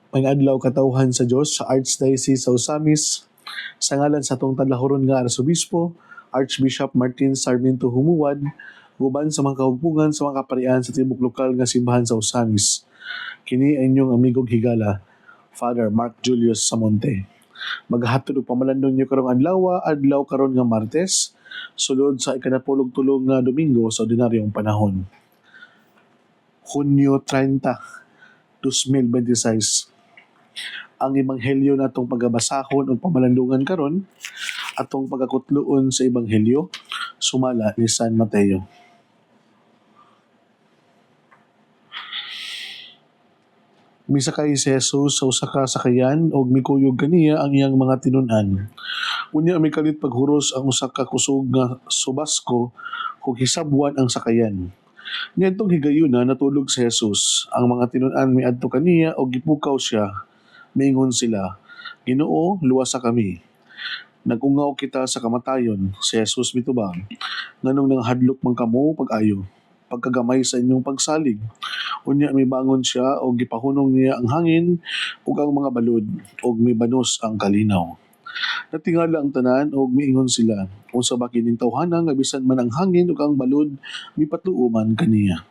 May adlaw katawhan sa Dios sa Archdiocese sa Osamis sa ngalan sa atong tadlahoron nga Arsobispo Archbishop Martin Sarmiento Humuad uban sa mga kahugpungan sa mga kaparian sa tibok lokal nga simbahan sa Osamis. Kini ang inyong amigong higala, Father Mark Julius Samonte. Maghatod og pamalandong niyo karong adlaw karon nga Martes, sulod sa ikanapulog-tulog nga Domingo sa ordinaryong panahon. Hunyo 30, 2026. Ang ebanghelyo natong pagabasahon o pamalandungan karon atong pagakutloon sa ebanghelyo sumala ni San Mateo. Misakay si Jesus sa usa ka sakayan ug mikuyog kaniya ang iyang mga tinun-an. Unya mikalit paghuros ang usa ka kusog nga subasko ug hisabwan ang sakayan. Niadtong higayuna natulog si Jesus. Ang mga tinun-an miadto kaniya ug gipukaw siya. Miingon sila, "Ginoo, luwasa kami. Nag-ungaw kita sa kamatayon." Si Jesus mitubang, "Nganong nanghadlok man kamo pag-ayo? Pagkagamay sa inyong pagsalig." Unya mibangon siya o gipahunong niya ang hangin ug ang mga balod ug mibanos ang kalinaw. Natingala ang tanan ug miingon sila, "Unsa ba kining tawhana nga bisan man ang hangin ug ang balod mipatuo man kaniya?"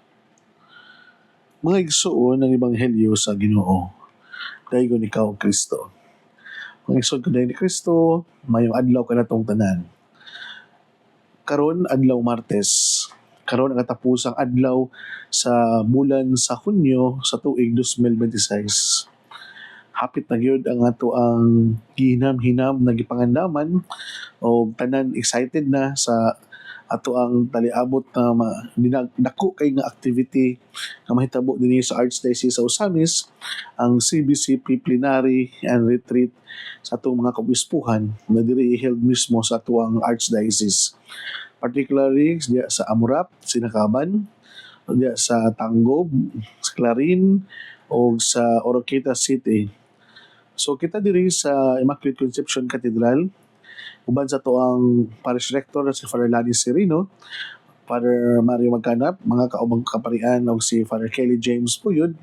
Mga igsoon ng ebanghelyo sa Ginoo. Daygon ikaw, Kristo. Mga igsoon ko ni Kristo, mayong adlaw kanatong tanan. Karon adlaw Martes. Karon ang katapusang adlaw sa bulan sa Hunyo sa tuig 2026. Hapit na gyud ang ato ang gihinam-hinam na gipangandaman o tanan excited na sa ato ang taliabot na dako kay nga activity nga mahitabo dinhi sa Archdiocese sa Osamis, ang CBCP Plenary and Retreat sa atong mga kabispuhan na diri held mismo sa ato ang Archdiocese. Particularly diya sa Amurap, Sinakaban, diya sa Tanggob, sa Clarin, o sa Oroqueta City. So kita diri sa Immaculate Conception Cathedral, uban sa to ang Parish Rector si Father Lani Serino, Father Mario Magkanap, mga kaubang kaparian o si Father Kelly James Puyod,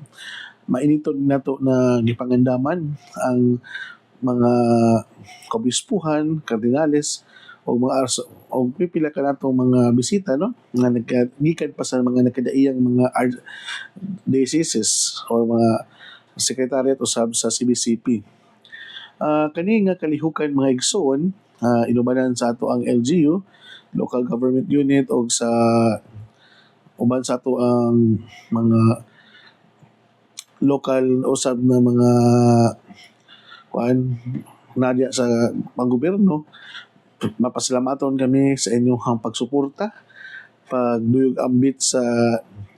mainitod nato na gipangandaman ang mga kabispuhan, kardinales, o mga o pipila ka natong mga bisita no nga naggikan pa sa mga nagkadaiyang mga dioceses or mga secretariat usab sa CBCP. Kani nga kalihukan mga igsoon, inubanan sa ato ang LGU, Local Government Unit, o sa uban sa ato ang mga local usab na mga nadya sa panggobyerno. Mapasalamaton kami sa inyong pagsuporta, pagduyog ambit sa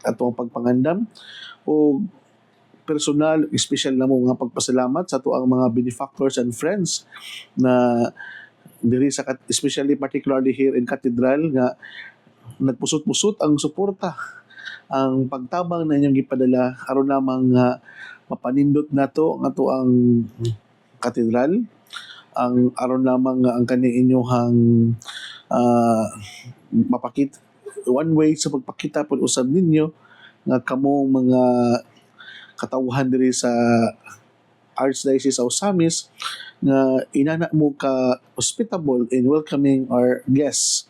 atong pagpangandam, o personal, special na mo nga pagpasalamat sa ato ang mga benefactors and friends na diri sa especially particularly here in Cathedral nga nagpusot-pusot ang suporta, ang pagtabang na inyong gipadala aron lamang nga mapanindot nato nga to ang Cathedral, ang aron lamang nga ang kani inyong mapakita one way sa pagpakita pud usab ninyo nga kamo mga katawhan diri sa Archdiocese sa Osamis nga inana mo ka hospitable in welcoming our guests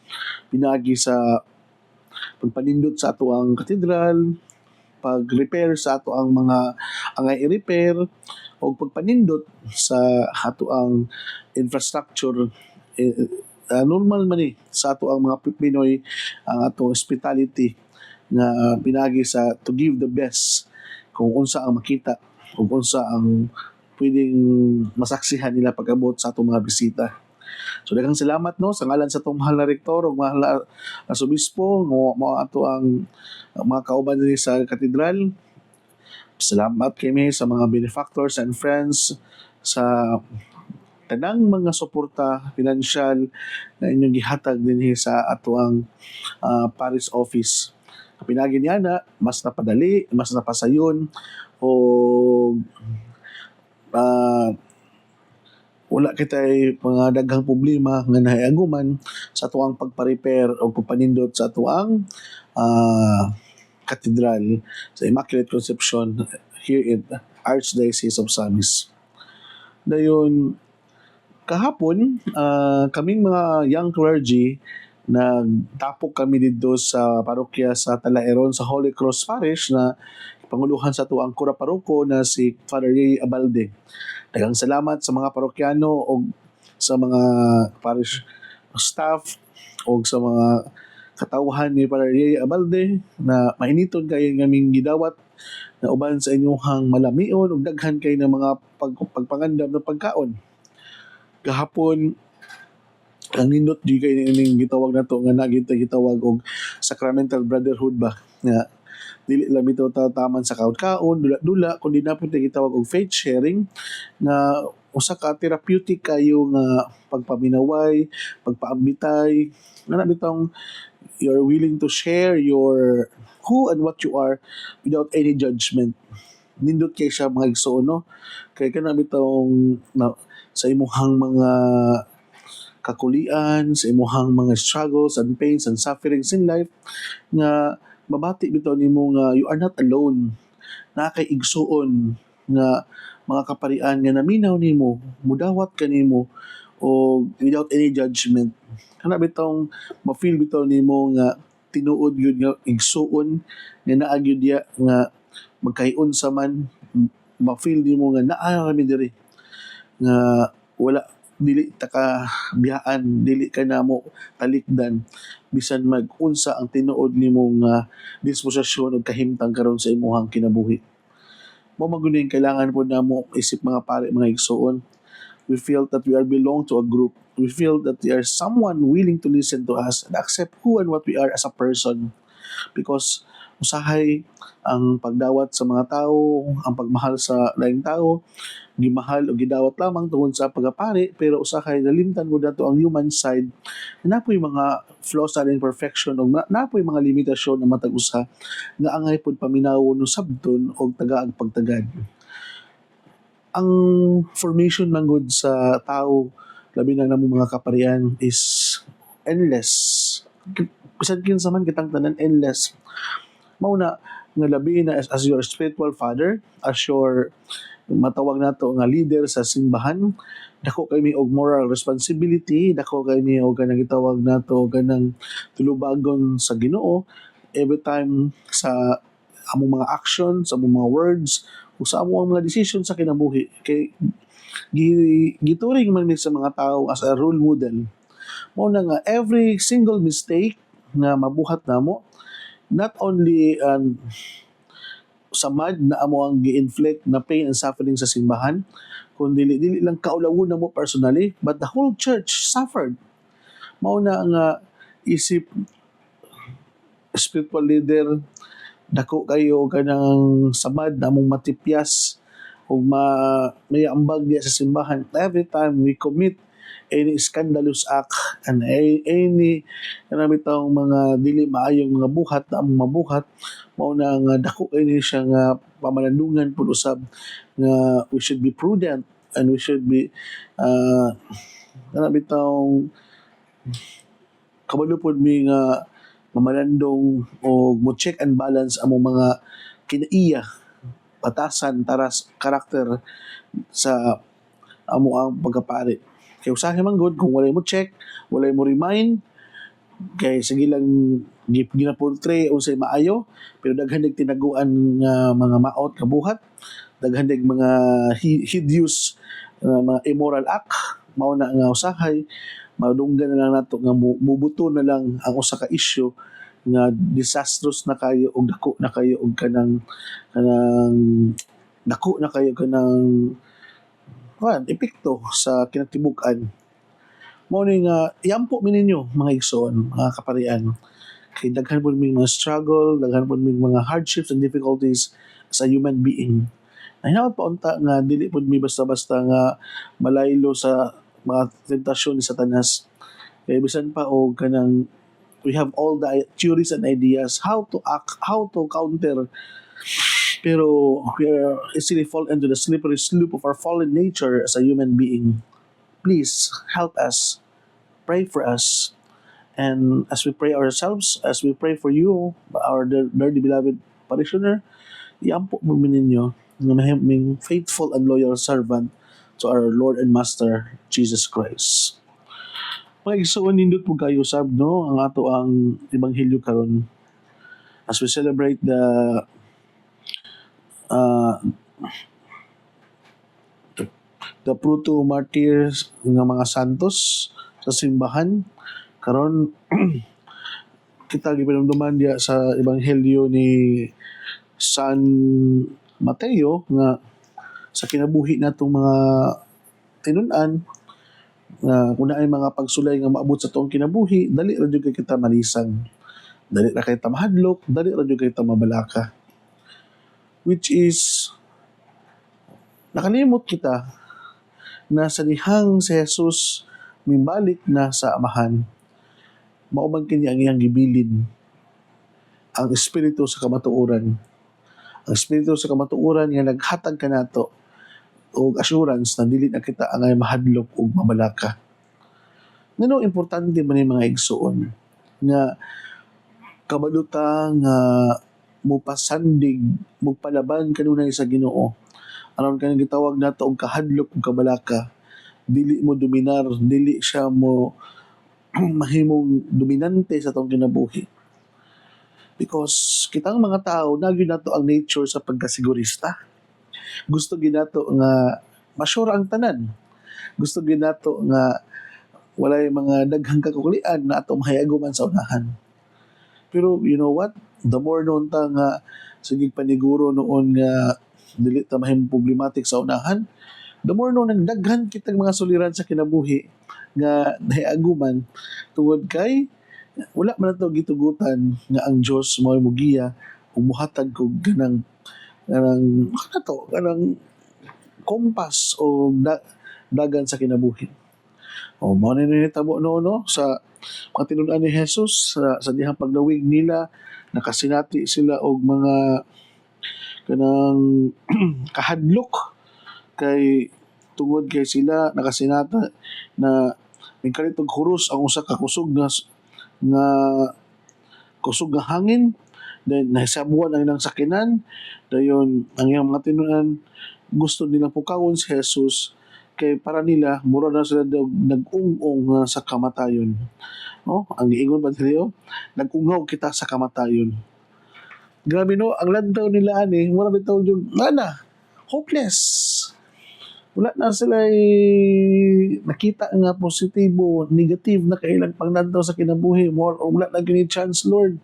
pinagi sa pagpanindot sa ato ang katedral, pag-repair sa ato ang mga angay i-repair, o pagpanindot sa ato ang infrastructure. Normal man sa ato ang mga Pinoy ang ato hospitality na pinagi sa to give the best kung unsa ang makita o unsa ang pwedeng masaksihan nila pag-abot sa atong mga bisita. So daghang salamat no sa ngalan sa atong mahal na rektor o mahal na Arsobispo mo ato ang mga kauban diri sa katedral. Salamat kami sa mga benefactors and friends sa tanang mga suporta financial na inyong gihatag dinhi sa ato ang parish office. Pinagi niya na mas napadali, mas napasayon o wala kitay mga daghang problema nga nahiaguman sa ato ang pagpa-repair o pagpanindot sa ato ang Cathedral sa Immaculate Conception here in Archdiocese of Samis. Dayon, kahapon, kaming mga young clergy, nagtapok kami dito sa parokya sa Talaeron sa Holy Cross Parish na panguluhan sa tuang kura paroko na si Father Ray Abalde. Daghang salamat sa mga parokyano o sa mga parish staff o sa mga katawhan ni Father Ray Abalde na mainiton kayo ngaming gidawat na uban sa inyong malamion ug daghan kay ng mga pagpangandam ng pagkaon. Kahapon ang nindot di kay ning gitawag nato nga gitawag og sacramental brotherhood ba nga dili lang bitaw taman sa kaon-kaon dula kundi na pud gitawag og faith sharing nga usa ka therapeutic kayo nga pagpaminaway, pagpaambitay nga bitong you're willing to share your who and what you are without any judgment. Nindot kay siya mga igsoon no kay kana bitong sa imuhang mga kakulian, sa imuhang mga struggles and pains and sufferings in life nga mabati bitaw nimo nga you are not alone. Na kay igsuon nga mga kaparian nga naminaw nimo, mudawat kanimo o without any judgment. Kana bitong ma-feel bitaw nimo nga tinuod gyud nga igsuon nga naa gyud diya nga magkahiun sa man ma-feel nimo nga naa kami diri nga wala dili ta ka biyaan, dili ka namo talikdan bisan mag-unsa ang tinuod nimo nga disposisyon ug kahimtang karon sa imong kinabuhi. Mao maguning kailangan po namo isip mga pare mga igsoon. We feel that we are belong to a group. We feel that there is someone willing to listen to us and accept who and what we are as a person. Because usahay ang pagdawat sa mga tao, ang pagmahal sa laing tao, gimahal o gidawat lamang tungod sa pagapari, pero usahay nalimtan mo dato ang human side, napoy mga flaws and imperfection o napoy mga limitasyon na matag usa nga angay pud paminawon no sabton og tagaag pagtagad. Ang formation man gud sa tao labi na namo mga kaparian is endless. Bisan kinsa man kitang tanan endless. Mao na nga labi na as your spiritual father, as your matawag nato nga leader sa simbahan, dako kay mi og moral responsibility, dako kay mi og kanang gitawag nato kanang tulubagon sa Ginoo every time sa among mga actions, sa among mga words, ug sa among mga decision sa kinabuhi. Kay gituring man mi sa mga tao as a role model. Mao na nga every single mistake nga mabuhat namo, not only samad na amo ang gi-inflict na pain and suffering sa simbahan, kundi dili lang kaulawon na mo personally, but the whole church suffered. Mao na nga isip spiritual leader, dako kayo kanang samad na among matipyas o may ambag diya sa simbahan. Every time we commit any scandalous act and any kanabitang mga dili maayong mga buhat na among mabuhat, mao na nga dako kay ni siya nga pamalandungan pud usab nga we should be prudent and we should be kanabitang kabalo pud mi nga mamalandong o mo check and balance among mga kinaiya batasan taras karakter sa amo ang pagkapari. Kay usahay man gud kung walay mo check, walay mo remind, kay sige lang ginaportray unsay maayo, pero daghan dig tinaguan nga mga maot nga buhat, daghan dig mga hideous mga immoral act, mao na nga usahay madunggan na lang nato nga mubuto na lang ang usa ka issue nga disastrous na kayo og dako na kayo og kanang dako na kayo kanang epekto sa kinatibuk-an. Mao ni nga iampo mi ninyo mga igsoon, mga kaparian. Kay daghan pud may mga struggle, daghan pud may mga hardships and difficulties as a human being. Nahinawat pa unta nga dili pud mi basta-basta nga malaylo sa mga tentasyon ni Satanas. Kay bisan pa og kanang we have all the theories and ideas how to act, how to counter, pero we are easily fall into the slippery slope of our fallen nature as a human being. Please help us, pray for us, and as we pray ourselves, as we pray for you, our dearly beloved parishioner, iampo mo ninyo nga mahimong faithful and loyal servant to our Lord and Master Jesus Christ. Mga igsoon nindot po kayo sab no ang ato ang ebanghelyo karon as we celebrate uh, the proto martyrs nga mga santos sa simbahan karon kita gipinumduman diya sa ebanghelyo ni San Mateo nga sa kinabuhi natong mga tinun-an nga kung ay mga pagsulay nga maabot sa tuong kinabuhi, dali ra jud kay kita malisang. Dali ra kay ta mahadlok, dali ra jud kay ta mabalaka. Which is nakalimot kita na sa dihang si Jesus mimbalik na sa amahan. Mao man kini ang iyang gibilin ang espiritu sa kamatuoran. Ang espiritu sa kamatuoran nga naghatag kanato og assurance na dili na kita angay mahadlok og mabalaka. Ngano importante man ni mga igsoon nga kabaluta nga mupasandig, mugpalaban kanunay sa Ginoo. Aron kanang gitawag nato og kahadlok ug kabalaka, dili mo dominar, dili siya mo mahimong dominante sa tong kinabuhi. Because kitang mga tao nagyud nato ang nature sa pagkasigurista. Gusto ginato nga masyura ang tanan. Gusto ginato nga walay mga daghang kakulian na ato mahayaguman sa unahan. Pero you know what? The more noon ta nga sige paniguro noon nga dili ta mahimong problematic sa unahan, the more noon nagdaghan kitang mga suliran sa kinabuhi nga nahiaguman tungod kay wala man nato gitugutan nga ang Dios mao mugiya ug muhatag kog kanang kompas o dagan sa kinabuhi. O mao ni nitabo no sa mga tinun-an ni Jesus sa dihang paglawig nila nakasinati sila og mga kanang kahadlok kay tungod kay sila nakasinata na mingkalit og huros ang usa ka nga kusog nga hangin then nahisabuan ang ilang sakinan dayon ang iyang mga tinun-an gusto nilang pukawon si Jesus kay para nila mura na sila daw nag-ung-ung nga sa kamatayon. No? Ang giingon ba nila nag-ungaw kita sa kamatayon. Grabe no, ang lantaw nila ani, mura bitaw yung hopeless. Wala na sila nakita nga positibo, negative na kailang panglantaw sa kinabuhi. Wala na gini chance, Lord.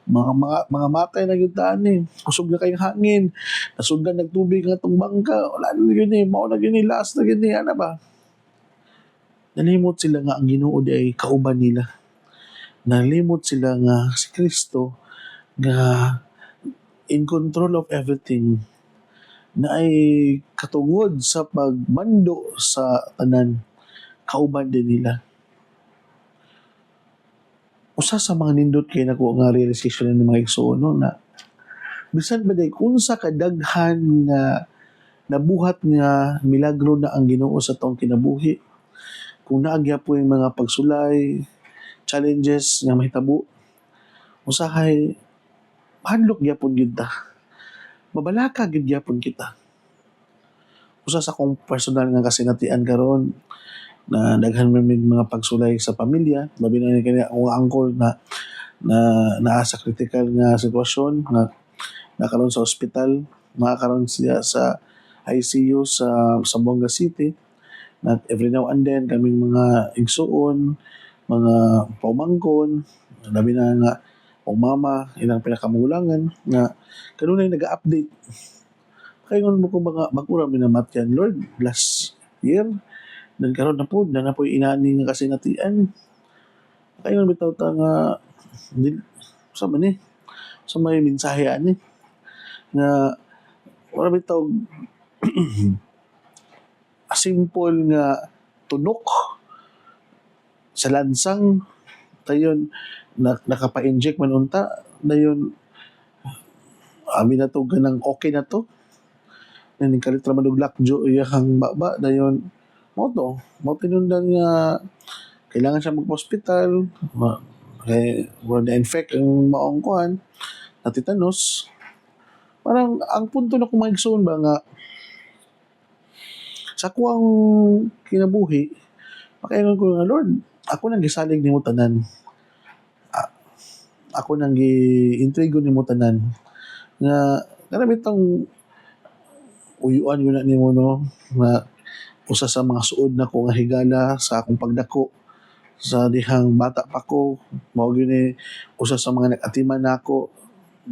Mga matay na yung taan kusog na kayong hangin nasugan nagtubig nga itong bangka wala na gini mao na gini last na gini ano ba nalimot sila nga ang Ginoo di ay kauban nila nalimot sila nga si Kristo nga in control of everything na ay katungod sa pagmando sa tanan kauban din nila. Usa sa mga nindot kay nako nga realization ng mga igsoon no, na bisan ba day unsa kadaghan nga nabuhat nga milagro na ang Ginoo sa tong kinabuhi kung naagya po yung mga pagsulay challenges nga mahitabo usahay hadlok gyapon gyud ta mabalaka gyud gyapon kita usa sa kong personal nga kasinatian karon na daghan man may mga pagsulay sa pamilya labi na kini ang uncle na naa sa critical nga sitwasyon nga nakaroon sa ospital makakaroon siya sa ICU sa Zamboanga City na every now and then kaming mga igsuon mga paumangkon labi na nga o mama ilang pinakamulangan nga kanunay naga-update kay ngon mo ko mga magura minamatyan Lord last year dan karon na po inani nga kasinatian kayon bitaw ta nga sa man sa may mensahe ani nga wala bitaw simple nga tunok sa lansang dayon nakapa-inject man unta dayon abi na to ganang okay na to then kalit ra man og lakjo iyang baba dayon mo pinundan nga kailangan siya magpa-hospital kay wala na-infect ang maong kuhan na tetanus Parang ang punto na kumaigsoon ba nga sa ako ang kinabuhi, makaingon ko nga, Lord, ako nang gisalig nimo tanan. Ako nang gi-intrigo nimo tanan nga kanang bitong uyuan yun na nimo no nga usa sa mga suod na ko nga higala sa akong pagdako sa dihang bata pa ko, mao gyud ni usa sa mga nag-atiman nako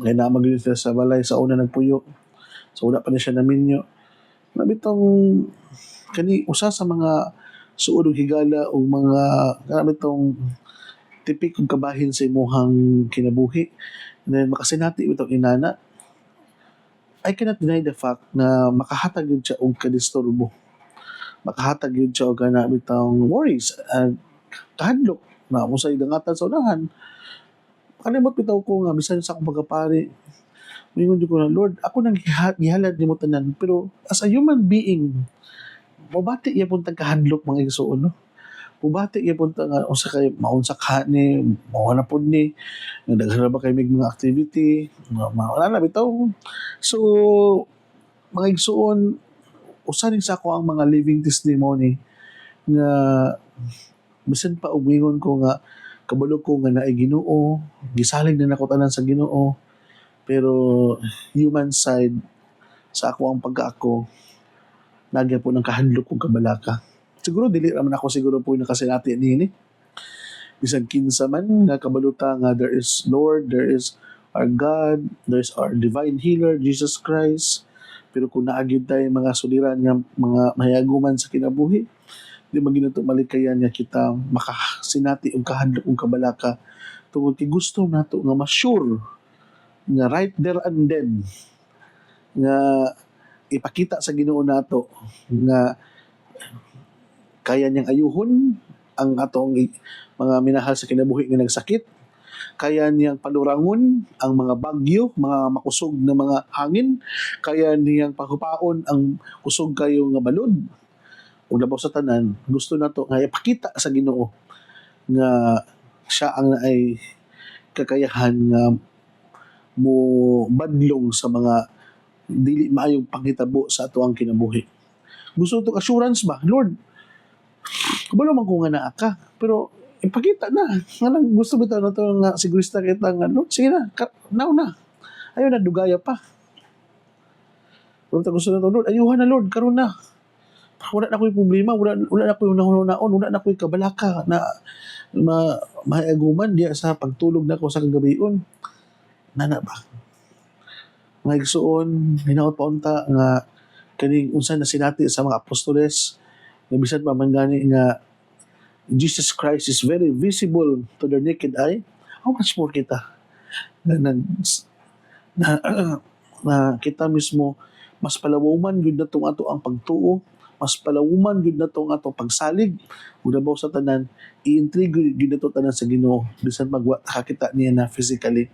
kay na magyud sila sa balay sa una nagpuyo, so wala pa ni siya naminyo na bitong kani usa sa mga suod ug higala ug mga kana bitong tipik ug kabahin sa imuhang kinabuhi. And then makasinati bitong inana, I cannot deny the fact na makahatag yun siya og kadisturbo. Makahatag yun siya og kana bitong worries and kahadlok na mo sa idangatan sa unahan. Kalimot bitaw ko nga bisan sa akong pagkapari, mingon ko na, Lord, ako nang gihalad nimo tanan, pero as a human being, mabati iya pun kahadlok mga igsoon, no? Mabati iya pun nga unsa kay maunsa ka ni, mao na pud ni, daghan na ba kay mig mga activity, wala na bitaw. So, mga igsoon, usa rin sa ako ang mga living testimony nga bisan pa og mingon ko nga kabalo ko nga naay Ginoo, gisalig na nako tanan sa Ginoo, pero human side sa ako ang pagkaako nagya po ng kahadlok kong kabalaka. Siguro dili raman ako siguro po nakasinati niini. Bisan kinsa man nga kabaluta nga there is Lord, there is our God, there is our divine healer Jesus Christ. Pero kung naagyod tayo mga suliran nga mga mahiaguman sa kinabuhi, di maginato malikayan nga kita makasinati og kahadlok og kabalaka tungod kay gusto nato nga ma-sure nga right there and then nga ipakita sa Ginoo nato nga kaya niyang ayuhon ang atong mga minahal sa kinabuhi nga nagsakit, kaya niyang palurangon ang mga bagyo, mga makusog na mga hangin, kaya niyang pahupaon ang kusog kayo nga balod. Ug labaw sa tanan, gusto nato nga ipakita sa Ginoo nga siya ang naay kakayahan nga mo badlong sa mga dili maayong panghitabo sa ato ang kinabuhi. Gusto ito assurance ba? Lord, kabalo man ko nga naa ka, pero ipakita na. Nga lang gusto bitaw na to nga sigurista kita nga, Lord, sige na, now na. Ayaw na, dugaya pa. Pero gusto na to, Lord, ayuhan na Lord, karon na. Wala na ko'y problema, wala na ko'y nahunaon, wala na ko'y kabalaka na mahiaguman diya sa pagtulog na ko sa kagabion. Nana ba? Mga igsoon, hinaot pa unta nga kaning unsa na sinati sa mga apostoles nga bisan pa man gani nga Jesus Christ is very visible to the naked eye. How much more kita na, na, na, na kita mismo mas palawuman gyud natong ato ang pagtuo, mas palawuman gyud natong ato pagsalig ug labaw sa tanan i-intrigue gyud nato tanan sa Ginoo bisan magkakita niya na physically.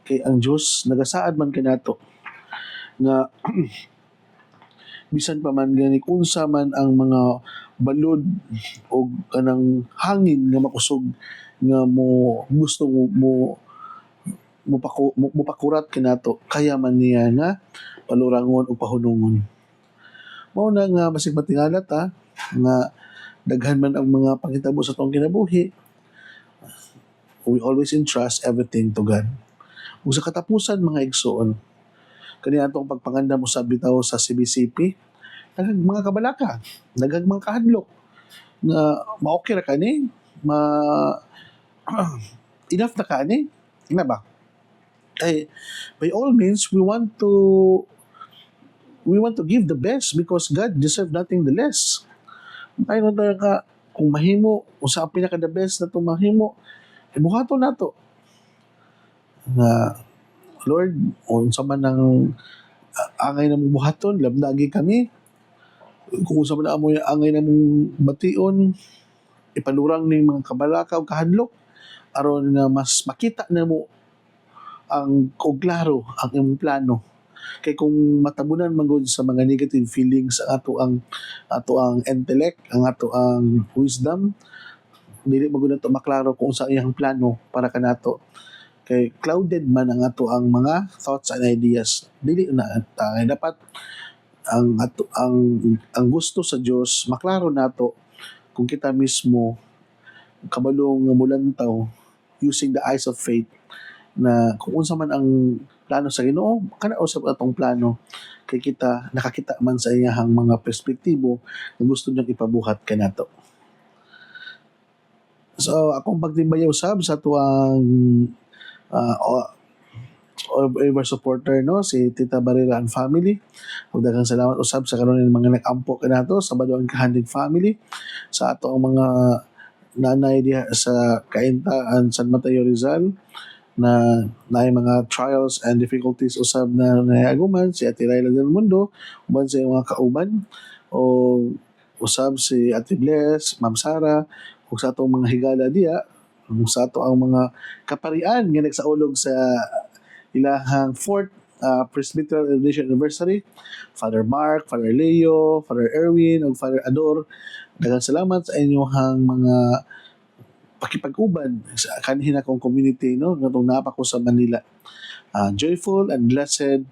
Kay ang Diyos nagasaad man kanato nga bisan pa man gani unsa man ang mga balod o kanang hangin nga makusog nga mo gusto mo pakurat kanato kaya man niya nga palurangon o pahunungon. Mao na nga basig matingala ta nga daghan man ang mga panghitabo sa atong kinabuhi, we always entrust everything to God. Ug sa katapusan mga igsoon, kani atong pagpanganda mo sa bitaw sa CBCP, daghang mga kabalaka, daghang mga kahadlok nga ma-okay ra kani, enough na kani, na ba? Ay, by all means, we want to give the best because God deserve nothing the less. Ay no ka kung mahimo, usa ang pinaka the best na itong mahimo, ibuhaton nato na Lord, unsa man ang angay na mong buhaton, labdagi kami. Kung unsa man ang amoy angay na mong bation, ipalurang ning mga kabalaka o kahadlok aron nga mas makita na mo ang klaro ang imong plano. Kay kung matabunan man gud sa mga negative feelings ang ato ang intellect, ang ato ang wisdom, dili mo gud nato maklaro kung sa iyang plano para kanato. kay clouded man ang ato ang mga thoughts and ideas. Dili na dapat ang gusto sa Dios maklaro nato kung kita mismo kabalong nga mulantaw using the eyes of faith na kung unsa man ang plano sa Ginoo kana usab atong plano kay kita nakakita man sa iyahang mga perspektibo na gusto niyang ipabuhat kanato. So akong pagtimbayaw sab sa tuang ever supporter no si Tita Barrera and family. Ug daghang salamat usab sa karon ng mga nag-ampo kanato sa Baduang Kahandig family sa ato ang mga nanay diha sa Kaintaan San Mateo Rizal na naay mga trials and difficulties usab na nayaguman si Ate Laila del Mundo uban sa iyang mga kauban o usab si Ate Bless, Ma'am Sara ug sa atong mga higala diha ug sa ato ang mga kaparian nga nagsaulog sa ilahang 4th Presbyterian Ordination Anniversary, Father Mark, Father Leo, Father Erwin, ug Father Ador. Daghang salamat sa inyong mga pakipag-uban sa kanhin akong community no ngatong napa ko sa Manila. Joyful and blessed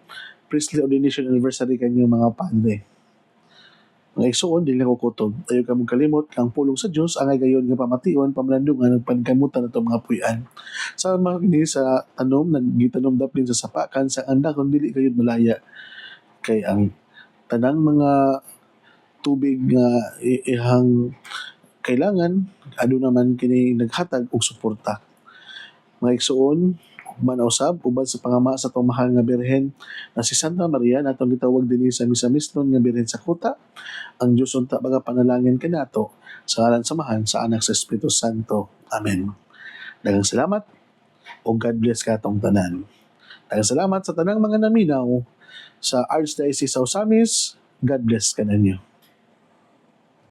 priestly ordination anniversary kanyo mga padre. Mga igsoon, dili ko kutob. Ayaw ka mong kalimot, ang pulong sa Diyos, angay gayon nga pamation, pamlandungan, pankamutan na itong mga puyan. Sa mga kini sa tanom, nagitanom daplin sa sapakan, sa anda, kung dili kayo malaya. Kay ang tanang mga tubig nga ihang kailangan, ano naman kini naghatag og suporta. Mga igsoon, manausab uban sa pangama sa itong mahal nga birhen na si Santa Maria natong gitawag dinhi sa misa misnon nga birhen sa kuta. Ang Diyos unta baga panalangin kanato sa ngalan samahan sa anak sa Espiritu Santo. Amen. Daghang salamat o God bless katong tanan. Daghang salamat sa tanang mga naminaw sa Archdiocese sa Osamis. God bless kaninyo.